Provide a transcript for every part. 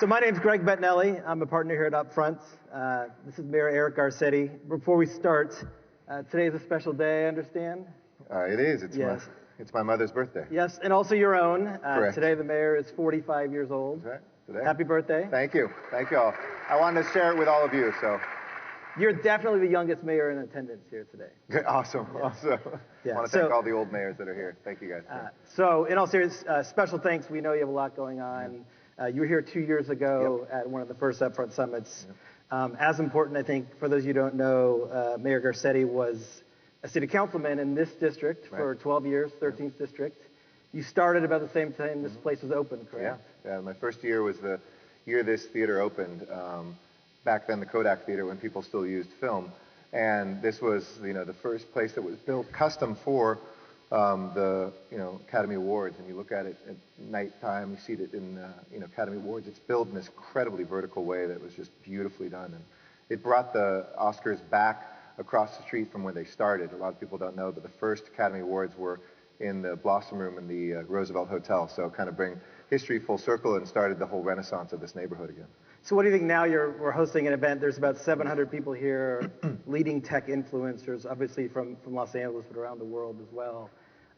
So my name's Greg Bettinelli. I'm a partner here at Upfront. This is Mayor Eric Garcetti. Before we start, today is a special day, I understand? It is. Yes. It's my mother's birthday. Yes, and also your own. Correct. Today the mayor is 45 years old. That's right. Today. Happy birthday. Thank you. Thank you all. I wanted to share it with all of you, so. You're definitely the youngest mayor in attendance here today. Awesome. Yeah. Awesome. Yeah. I want to thank all the old mayors that are here. Thank you guys. So in all seriousness, special thanks. We know you have a lot going on. You were here 2 years ago at one of the first Upfront Summits. As important, I think, for those of you who don't know, Mayor Garcetti was a city councilman in this district for 12 years, 13th district. You started about the same time this place was open, correct? Yeah. My first year was the year this theater opened. Back then, the Kodak Theater, when people still used film. And this was, the first place that was built custom for the, Academy Awards. And you look at it at nighttime, you see it in, Academy Awards. It's built in this incredibly vertical way that was just beautifully done. And it brought the Oscars back across the street from where they started. A lot of people don't know, but the first Academy Awards were in the Blossom Room in the Roosevelt Hotel. So kind of bring history full circle and started the whole renaissance of this neighborhood again. So what do you think now? We're hosting an event. There's about 700 people here, leading tech influencers, obviously from Los Angeles, but around the world as well.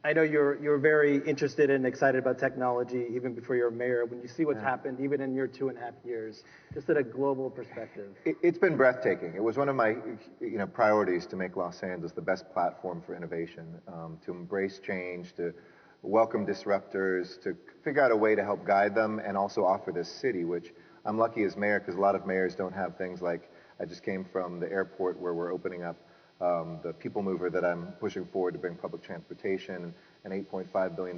I know you're very interested and excited about technology even before you're mayor. When you see what's happened, even in your 2.5 years, just at a global perspective. It's been breathtaking. It was one of my priorities to make Los Angeles the best platform for innovation, to embrace change, to welcome disruptors, to figure out a way to help guide them, and also offer this city, which I'm lucky as mayor because a lot of mayors don't have things like, I just came from the airport where we're opening up the people mover that I'm pushing forward to bring public transportation, an $8.5 billion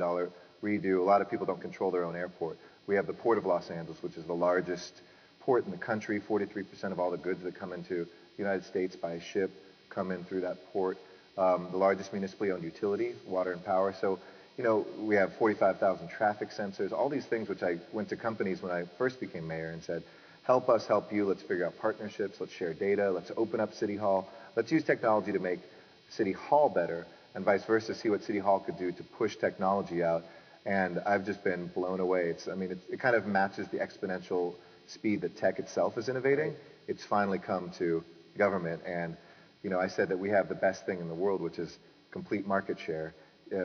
redo. A lot of people don't control their own airport. We have the Port of Los Angeles, which is the largest port in the country. 43% of all the goods that come into the United States by ship come in through that port. The largest municipally owned utility, water and power. So, we have 45,000 traffic sensors, all these things which I went to companies when I first became mayor and said, help us help you, let's figure out partnerships, let's share data, let's open up City Hall, let's use technology to make City Hall better, and vice versa, see what City Hall could do to push technology out. And I've just been blown away. It kind of matches the exponential speed that tech itself is innovating. It's finally come to government, and I said that we have the best thing in the world, which is complete market share.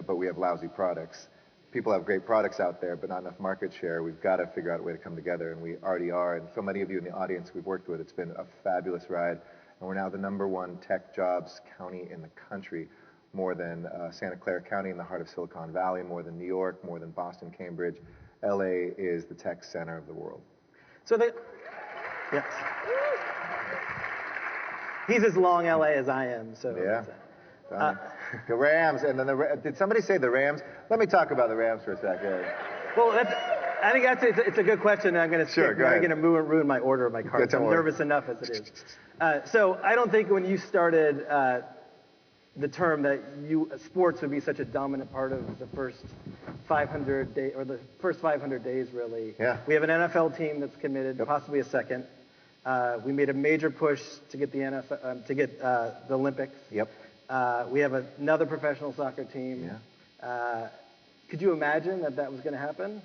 But we have lousy products. People have great products out there, but not enough market share. We've got to figure out a way to come together, and we already are. And so many of you in the audience we've worked with, it's been a fabulous ride. And we're now the #1 tech jobs county in the country, more than Santa Clara County in the heart of Silicon Valley, more than New York, more than Boston, Cambridge. LA is the tech center of the world. So yes. He's as long LA as I am, so. Yeah. The Rams, and then did somebody say the Rams? Let me talk about the Rams for a second. Well, I think it's a good question. I'm going to ruin my order of my cards. I'm nervous enough as it is. So I don't think when you started the term that sports would be such a dominant part of the first 500 days, or the first 500 days, really. Yeah. We have an NFL team that's committed, possibly a second. We made a major push to get the NFL, the Olympics. Yep. We have another professional soccer team. Yeah. Could you imagine that was going to happen?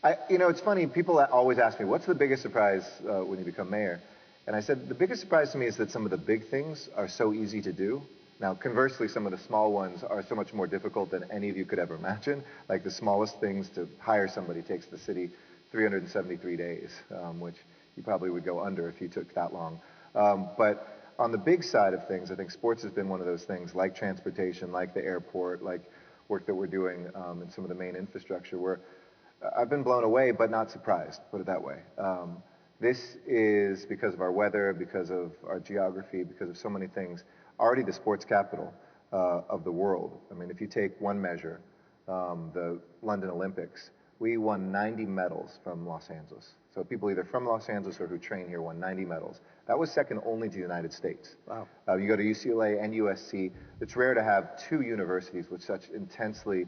It's funny. People always ask me, what's the biggest surprise when you become mayor? And I said, the biggest surprise to me is that some of the big things are so easy to do. Now, conversely, some of the small ones are so much more difficult than any of you could ever imagine. Like the smallest things to hire somebody takes the city 373 days, which you probably would go under if you took that long. But on the big side of things, I think sports has been one of those things, like transportation, like the airport, like work that we're doing in some of the main infrastructure, where I've been blown away, but not surprised, put it that way. This is because of our weather, because of our geography, because of so many things, already the sports capital of the world. I mean, if you take one measure, the London Olympics, we won 90 medals from Los Angeles. So people either from Los Angeles or who train here won 90 medals. That was second only to the United States. Wow. You go to UCLA and USC. It's rare to have two universities with such intensely,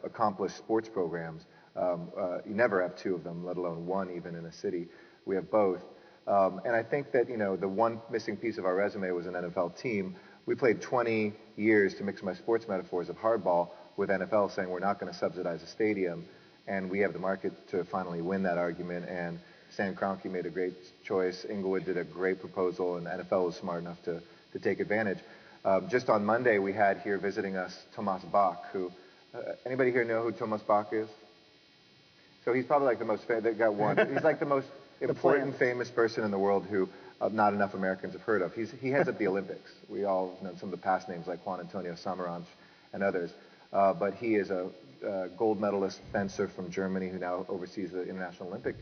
accomplished sports programs. You never have two of them, let alone one even in a city. We have both. And I think that, the one missing piece of our resume was an NFL team. We played 20 years, to mix my sports metaphors, of hardball with NFL saying we're not going to subsidize a stadium. And we have the market to finally win that argument and Stan Kroenke made a great choice. Inglewood did a great proposal, and the NFL was smart enough to take advantage. Just on Monday, we had here visiting us Thomas Bach, who, anybody here know who Thomas Bach is? So he's probably like the most, they got one. He's like the most important, famous person in the world who not enough Americans have heard of. He heads up the Olympics. We all know some of the past names like Juan Antonio Samaranch and others. But he is a gold medalist fencer from Germany who now oversees the International Olympic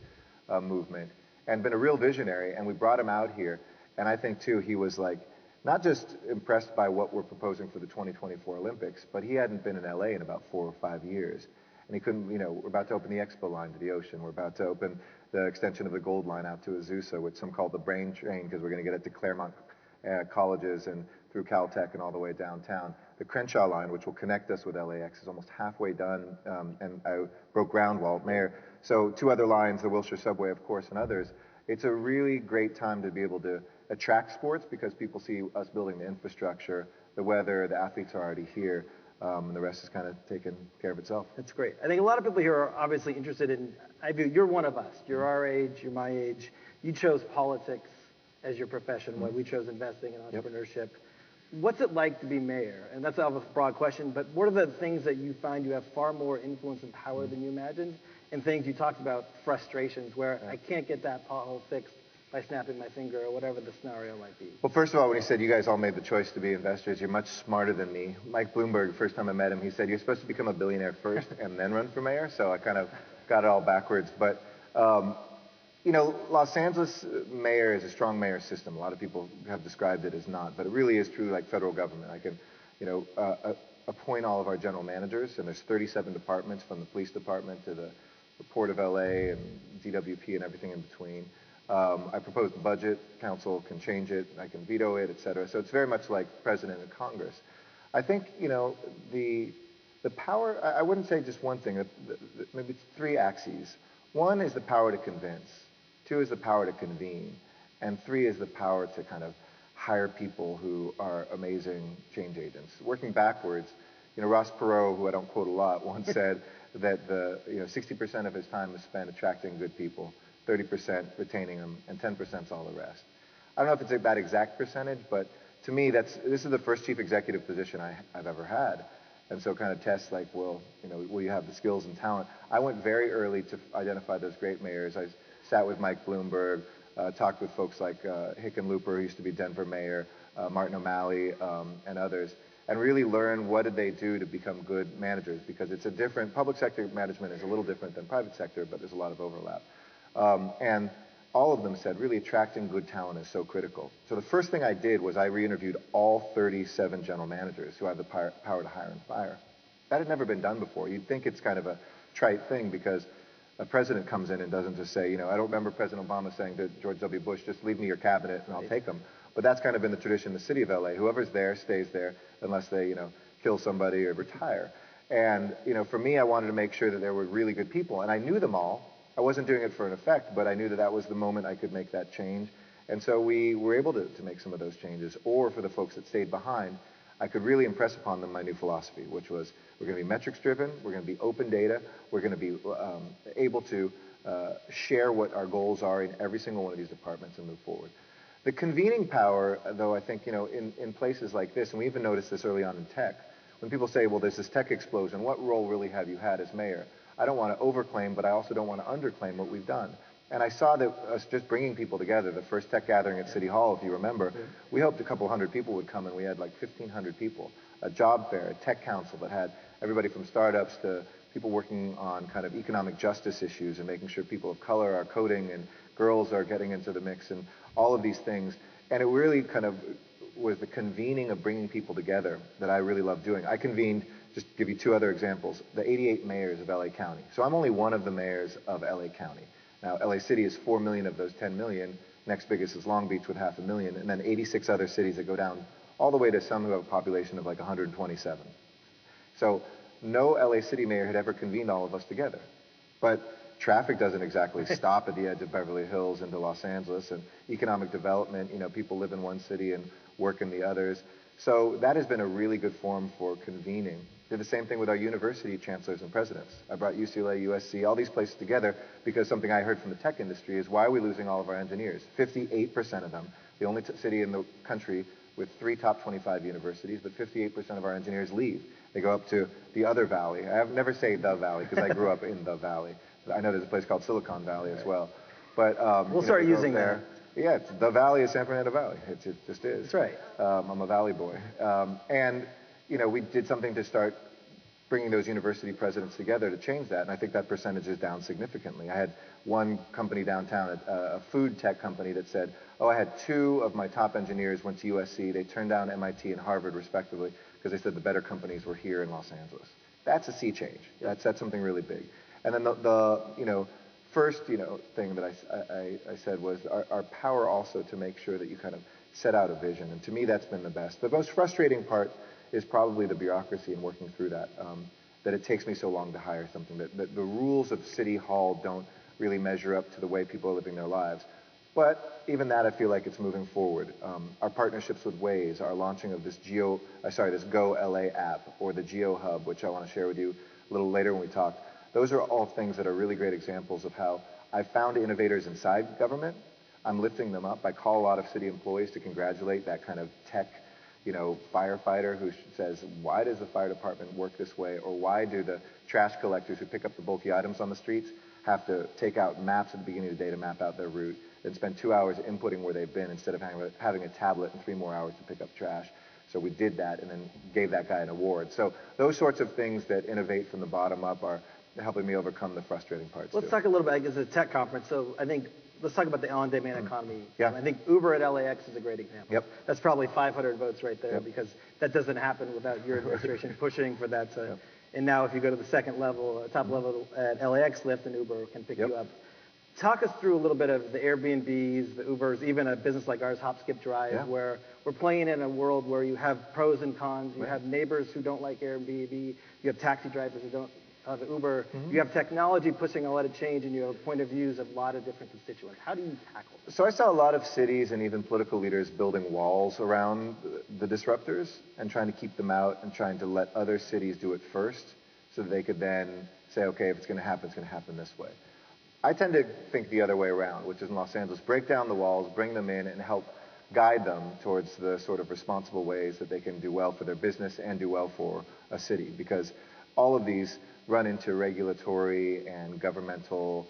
movement and been a real visionary. And we brought him out here. And I think, too, he was like, not just impressed by what we're proposing for the 2024 Olympics, but he hadn't been in LA in about 4 or 5 years. And he couldn't, we're about to open the Expo line to the ocean. We're about to open the extension of the Gold Line out to Azusa, which some call the Brain Train, because we're going to get it to Claremont colleges and through Caltech and all the way downtown. The Crenshaw line, which will connect us with LAX, is almost halfway done, and I broke ground while mayor. So 2 other lines, the Wilshire Subway, of course, and others. It's a really great time to be able to attract sports because people see us building the infrastructure, the weather, the athletes are already here. And the rest is kind of taken care of itself. That's great. I think a lot of people here are obviously interested in, you're one of us. You're our age, you're my age. You chose politics as your profession, while we chose investing and entrepreneurship. Yep. What's it like to be mayor? And that's a broad question, but what are the things that you find you have far more influence and power than you imagined? And things you talked about, frustrations, where I can't get that pothole fixed by snapping my finger or whatever the scenario might be. Well, first of all, when he said you guys all made the choice to be investors, you're much smarter than me. Mike Bloomberg, first time I met him, he said you're supposed to become a billionaire first and then run for mayor. So I kind of got it all backwards. But, Los Angeles mayor is a strong mayor system. A lot of people have described it as not, but it really is truly like federal government. I can, appoint all of our general managers, and there's 37 departments from the police department to the Port of LA and DWP and everything in between. I propose the budget, council can change it, I can veto it, et cetera. So it's very much like president and Congress. I think, the power, I wouldn't say just one thing, maybe it's 3 axes. 1 is the power to convince, 2 is the power to convene, and 3 is the power to kind of hire people who are amazing change agents. Working backwards, Ross Perot, who I don't quote a lot, once said that 60% of his time is spent attracting good people, 30% retaining them, and 10% is all the rest. I don't know if it's that exact percentage, but to me, this is the first chief executive position I've ever had. And so kind of tests like, will you have the skills and talent? I went very early to identify those great mayors. I sat with Mike Bloomberg, talked with folks like Hickenlooper, who used to be Denver mayor, Martin O'Malley, and others, and really learn what did they do to become good managers, because it's a different, public sector management is a little different than private sector, but there's a lot of overlap. And all of them said really attracting good talent is so critical. So the first thing I did was I re-interviewed all 37 general managers who have the power to hire and fire. That had never been done before. You'd think it's kind of a trite thing because a president comes in and doesn't just say, I don't remember President Obama saying to George W. Bush, just leave me your cabinet and I'll take them. But that's kind of been the tradition in the city of LA. Whoever's there stays there unless they, kill somebody or retire. And, for me, I wanted to make sure that there were really good people. And I knew them all. I wasn't doing it for an effect, but I knew that that was the moment I could make that change. And so we were able to make some of those changes. Or for the folks that stayed behind, I could really impress upon them my new philosophy, which was we're going to be metrics driven, we're going to be open data, we're going to be able to share what our goals are in every single one of these departments and move forward. The convening power, though, I think, in places like this, and we even noticed this early on in tech, when people say, well, there's this tech explosion, what role really have you had as mayor? I don't want to overclaim, but I also don't want to underclaim what we've done. And I saw that us just bringing people together, the first tech gathering at City Hall, if you remember, we hoped a couple hundred people would come, and we had like 1,500 people. A job fair, a tech council that had everybody from startups to people working on kind of economic justice issues and making sure people of color are coding and girls are getting into the mix and all of these things. And it really kind of was the convening of bringing people together that I really love doing. I convened, just to give you 2 other examples, the 88 mayors of LA County. So I'm only one of the mayors of LA County. Now, LA City is 4 million of those 10 million. Next biggest is Long Beach with 500,000, and then 86 other cities that go down all the way to some who have a population of like 127. So no LA City mayor had ever convened all of us together. But traffic doesn't exactly stop at the edge of Beverly Hills into Los Angeles, and economic development, people live in one city and work in the others. So that has been a really good forum for convening. Did the same thing with our university chancellors and presidents. I brought UCLA, USC, all these places together because something I heard from the tech industry is, why are we losing all of our engineers? 58% of them, the only city in the country with 3 top 25 universities, but 58% of our engineers leave. They go up to the other valley. I have never say the valley because I grew up in the valley. I know there's a place called Silicon Valley as well. But we'll start using that. Yeah, the valley is San Fernando Valley. It just is. That's right. I'm a valley boy. And we did something to start bringing those university presidents together to change that, and I think that percentage is down significantly. I had one company downtown, a food tech company, that said, oh, I had 2 of my top engineers went to USC. They turned down MIT and Harvard, respectively, because they said the better companies were here in Los Angeles. That's a sea change. That's something really big. And then the first thing that I said was our power also to make sure that you kind of set out a vision, and to me that's been the best. The most frustrating part is probably the bureaucracy and working through that, that it takes me so long to hire something, that the rules of City Hall don't really measure up to the way people are living their lives. But even that, I feel like it's moving forward. Our partnerships with Waze, our launching of this Go LA app, or the Geo Hub, which I want to share with you a little later when we talk, those are all things that are really great examples of how I found innovators inside government. I'm lifting them up. I call a lot of city employees to congratulate that kind of tech firefighter who says, why does the fire department work this way? Or why do the trash collectors who pick up the bulky items on the streets have to take out maps at the beginning of the day to map out their route, and spend 2 hours inputting where they've been instead of having a tablet and 3 more hours to pick up trash? So we did that and then gave that guy an award. So those sorts of things that innovate from the bottom up are helping me overcome the frustrating parts. Let's talk a little bit, I guess, it's a tech conference, so I think let's talk about the on-demand economy. Yeah. I think Uber at LAX is a great example. Yep. That's probably 500 votes right there, Yep. because that doesn't happen without your administration pushing for that. Yep. And now if you go to the second level, top level at LAX, Lyft and Uber can pick Yep. you up. Talk us through a little bit of the Airbnbs, the Ubers, even a business like ours, Hop, Skip, Drive, Yeah. where we're playing in a world where you have pros and cons. You have neighbors who don't like Airbnb. You have taxi drivers who don't have Uber. You have technology pushing a lot of change, and you have point of views of a lot of different constituents. How do you tackle this? So I saw a lot of cities and even political leaders building walls around the disruptors and trying to keep them out and trying to let other cities do it first so that they could then say, okay, if it's going to happen, it's going to happen this way. I tend to think the other way around, which is in Los Angeles, break down the walls, bring them in, and help guide them towards the sort of responsible ways that they can do well for their business and do well for a city. Because all of these run into regulatory and governmental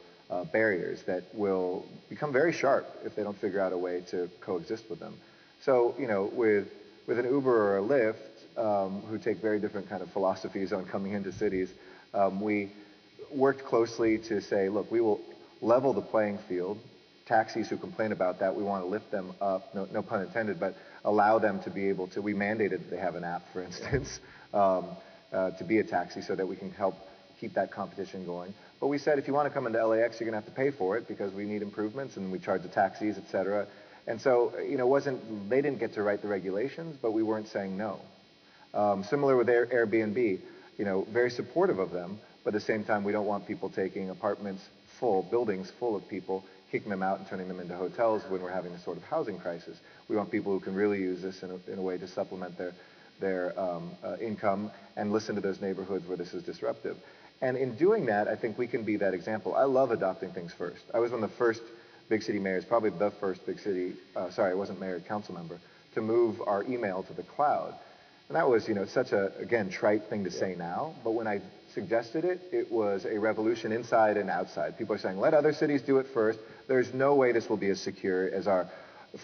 barriers that will become very sharp if they don't figure out a way to coexist with them. So, with an Uber or a Lyft, who take very different kind of philosophies on coming into cities, we worked closely to say, look, we will level the playing field. Taxis who complain about that, we want to lift them up, no pun intended, but allow them to be able to, we mandated that they have an app, for instance, to be a taxi so that we can help keep that competition going. But we said, if you want to come into LAX, you're going to have to pay for it because we need improvements and we charge the taxis, et cetera. And so, they didn't get to write the regulations, but we weren't saying no. Similar with Airbnb, very supportive of them, but at the same time, we don't want people taking apartments full, buildings full of people, kicking them out and turning them into hotels when we're having a sort of housing crisis. We want people who can really use this in a way to supplement their income and listen to those neighborhoods where this is disruptive. And in doing that, I think we can be that example. I love adopting things first. I was one of the first big city mayors, probably the first big city, I wasn't mayor, council member, to move our email to the cloud. And that was, such a, again, trite thing to say now, but when I suggested it, it was a revolution inside and outside. People are saying, let other cities do it first. There's no way this will be as secure as our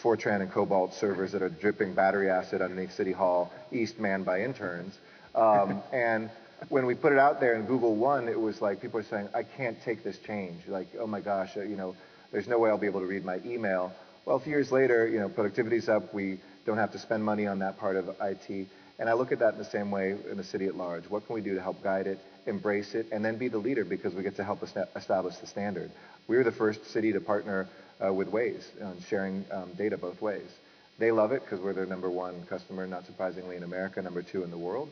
Fortran and Cobalt servers that are dripping battery acid underneath City Hall East manned by interns. And when we put it out there and Google won, it was like people are saying, I can't take this change. Like, oh my gosh, there's no way I'll be able to read my email. Well, a few years later, productivity's up. We don't have to spend money on that part of IT. And I look at that in the same way in the city at large. What can we do to help guide it, embrace it, and then be the leader because we get to help establish the standard. We were the first city to partner with Waze on sharing data both ways. They love it because we're their #1 customer, not surprisingly in America, #2 in the world.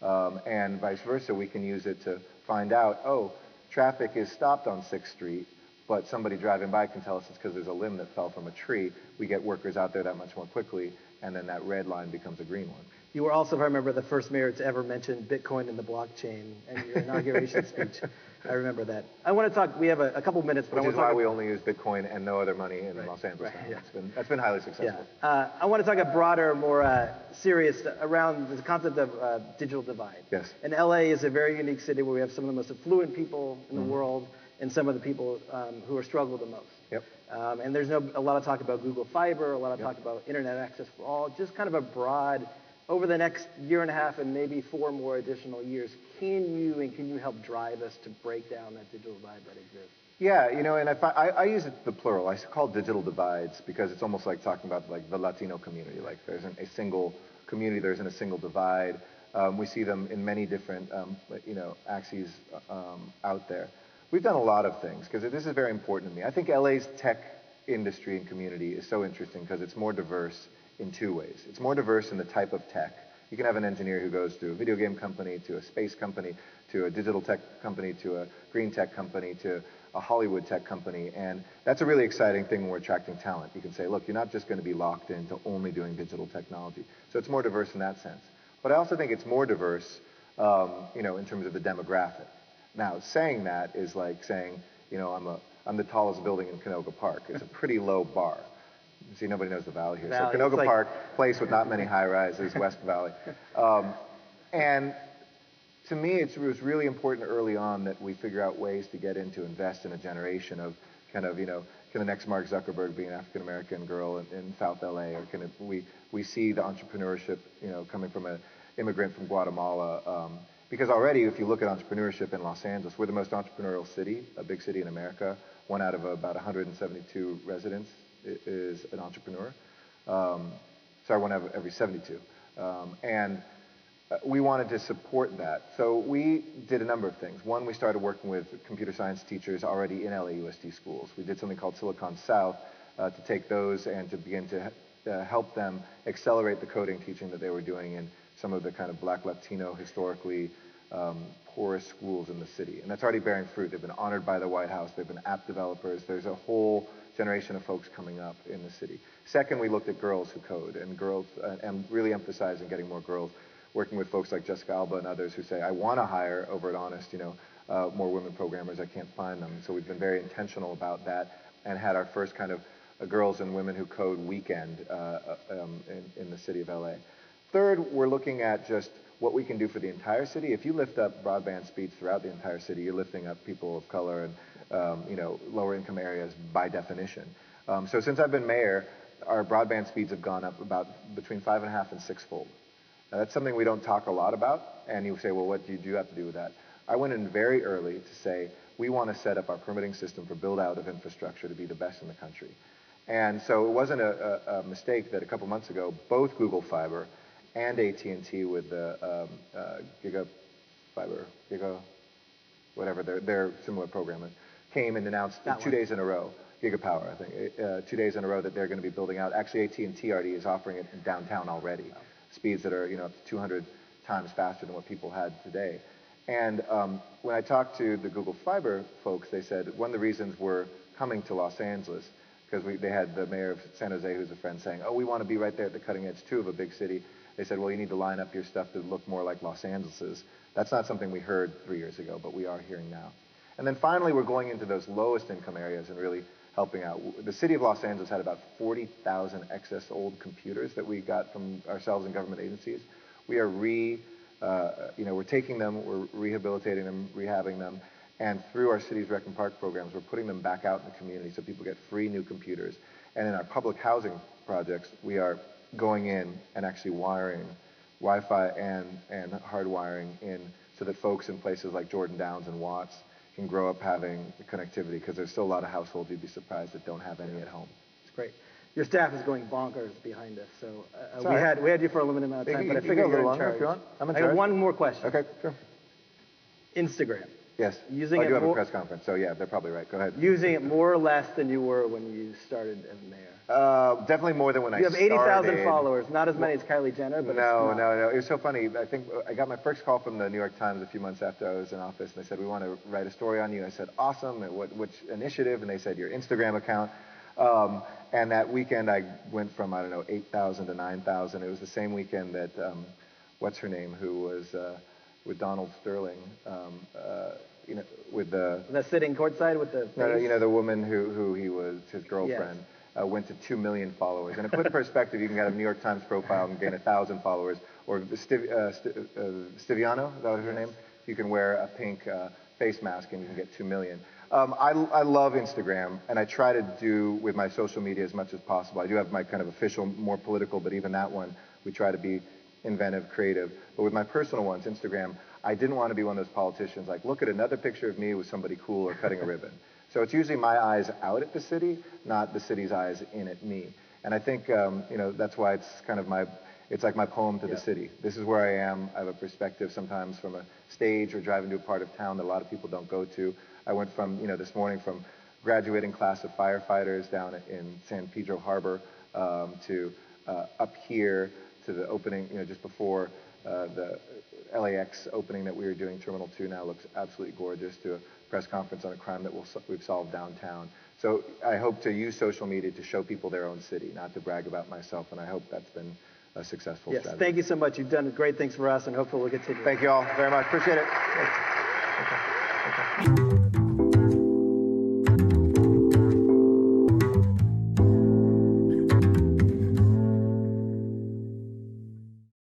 And vice versa, we can use it to find out, oh, traffic is stopped on 6th Street, but somebody driving by can tell us it's because there's a limb that fell from a tree. We get workers out there that much more quickly, and then that red line becomes a green one. You were also, if I remember, the first mayor to ever mention Bitcoin in the blockchain in your inauguration speech. I remember that. I want to talk, we have a couple minutes, but Which I want is to talk why we only use Bitcoin and no other money in Los Angeles now. yeah. That's been highly successful. Yeah. I want to talk a broader, more serious around the concept of digital divide. Yes. And LA is a very unique city where we have some of the most affluent people in the world and some of the people who are struggled the most. Yep. And there's a lot of talk about Google Fiber, a lot of talk about internet access for all, just kind of a broad, over the next year and a half and maybe 4 more additional years, can you help drive us to break down that digital divide that exists? Yeah, you know, and I use the plural. I call digital divides because it's almost like talking about like the Latino community. Like there isn't a single community, there isn't a single divide. We see them in many different, axes out there. We've done a lot of things because this is very important to me. I think LA's tech industry and community is so interesting because it's more diverse in 2 ways. It's more diverse in the type of tech. You can have an engineer who goes to a video game company, to a space company, to a digital tech company, to a green tech company, to a Hollywood tech company, and that's a really exciting thing when we're attracting talent. You can say, look, you're not just going to be locked into only doing digital technology. So it's more diverse in that sense. But I also think it's more diverse, in terms of the demographic. Now, saying that is like saying, I'm the tallest building in Canoga Park. It's a pretty low bar. See, nobody knows the Valley here. Valley, so Canoga Park, place with not many high-rises, West Valley. And to me, it was really important early on that we figure out ways to get into invest in a generation of can the next Mark Zuckerberg be an African-American girl in South LA? Or we see the entrepreneurship, coming from an immigrant from Guatemala. Because already, if you look at entrepreneurship in Los Angeles, we're the most entrepreneurial city, a big city in America. 1 out of about 172 residents is an entrepreneur. Sorry, 1 out of every 72. And we wanted to support that. So we did a number of things. One, we started working with computer science teachers already in LAUSD schools. We did something called Silicon South to take those and to begin to help them accelerate the coding teaching that they were doing in some of the kind of Black Latino historically poorest schools in the city. And that's already bearing fruit. They've been honored by the White House. They've been app developers. There's a whole generation of folks coming up in the city. Second, we looked at girls who code and really emphasizing getting more girls, working with folks like Jessica Alba and others who say, I want to hire over at Honest, more women programmers. I can't find them. So we've been very intentional about that and had our first kind of girls and women who code weekend in the city of LA. Third, we're looking at just what we can do for the entire city. If you lift up broadband speeds throughout the entire city, you're lifting up people of color and lower income areas by definition. So since I've been mayor, our broadband speeds have gone up about between 5.5 and 6-fold. Now, that's something we don't talk a lot about, and you say, well, what do you have to do with that? I went in very early to say, we want to set up our permitting system for build-out of infrastructure to be the best in the country. And so it wasn't a mistake that a couple months ago, both Google Fiber and AT&T with the whatever their similar program came and announced 2 days in a row, Gigapower, I think, 2 days in a row that they're going to be building out. Actually, AT&T already is offering it in downtown already, speeds that are up to 200 times faster than what people had today. And when I talked to the Google Fiber folks, they said one of the reasons we're coming to Los Angeles, because they had the mayor of San Jose, who's a friend, saying, oh, we want to be right there at the cutting edge too of a big city. They said, well, you need to line up your stuff to look more like Los Angeles's. That's not something we heard 3 years ago, but we are hearing now. And then finally, we're going into those lowest income areas and really helping out. The city of Los Angeles had about 40,000 excess old computers that we got from ourselves and government agencies. We are we're taking them, we're rehabilitating them, rehabbing them, and through our city's rec and park programs, we're putting them back out in the community so people get free new computers. And in our public housing projects, we are going in and actually wiring Wi-Fi and hardwiring in so that folks in places like Jordan Downs and Watts can grow up having the connectivity, because there's still a lot of households you'd be surprised that don't have any at home. It's great. Your staff is going bonkers behind us, so we had you for a limited amount of time, but I figured you're in charge. If you want. I'm in charge. I got one more question. Okay, sure. Instagram. Yes. I do have a press conference, so yeah, they're probably right. Go ahead. Using it more or less than you were when you started as mayor? Definitely more than when I started. You have 80,000 followers, not as many as Kylie Jenner, but No. It was so funny. I think I got my first call from the New York Times a few months after I was in office, and they said, we want to write a story on you. I said, awesome. Which initiative? And they said, your Instagram account. And that weekend I went from, I don't know, 8,000 to 9,000. It was the same weekend that, what's her name, who was with Donald Sterling, with the... That's sitting courtside with the face? No, the woman who he was, his girlfriend, yes. Went to 2 million followers. And to put in perspective, you can get a New York Times profile and gain 1,000 followers. Or Stiviano, is that her name? You can wear a pink face mask and you can get 2 million. I love Instagram, and I try to do with my social media as much as possible. I do have my kind of official, more political, but even that one, we try to be inventive, creative. But with my personal ones, Instagram, I didn't want to be one of those politicians like, look at another picture of me with somebody cool or cutting a ribbon. So it's usually my eyes out at the city, not the city's eyes in at me. And I think, that's why it's kind of it's like my poem to the city. This is where I am. I have a perspective sometimes from a stage or driving to a part of town that a lot of people don't go to. I went from, this morning from graduating class of firefighters down in San Pedro Harbor to up here to the opening, just before the LAX opening that we were doing. Terminal 2 now looks absolutely gorgeous, to a press conference on a crime that we've solved downtown. So I hope to use social media to show people their own city, not to brag about myself, and I hope that's been a successful strategy. Thank you so much. You've done great things for us, and hopefully we'll continue. Thank you all very much. Appreciate it.